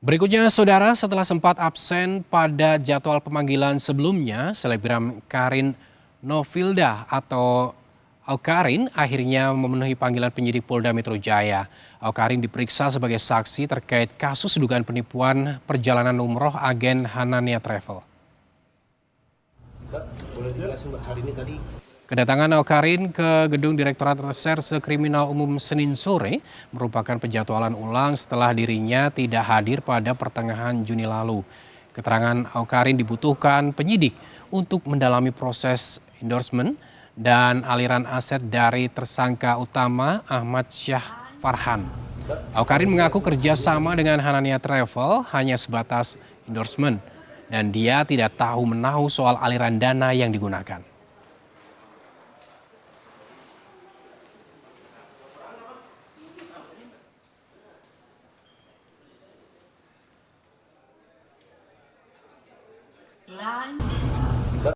Berikutnya, saudara, setelah sempat absen pada jadwal pemanggilan sebelumnya, selebgram Karin Novilda atau Awkarin akhirnya memenuhi panggilan penyidik Polda Metro Jaya. Awkarin diperiksa sebagai saksi terkait kasus dugaan penipuan perjalanan umroh agen Hanania Travel. Boleh dijelasin Mbak, hari ini tadi Kedatangan Awkarin ke gedung Direktorat Reserse Kriminal Umum Senin sore merupakan penjadwalan ulang setelah dirinya tidak hadir pada pertengahan Juni lalu. Keterangan Awkarin dibutuhkan penyidik untuk mendalami proses endorsement dan aliran aset dari tersangka utama Ahmad Syah Farhan. Awkarin mengaku kerjasama dengan Hanania Travel hanya sebatas endorsement dan dia tidak tahu menahu soal aliran dana yang digunakan. Line.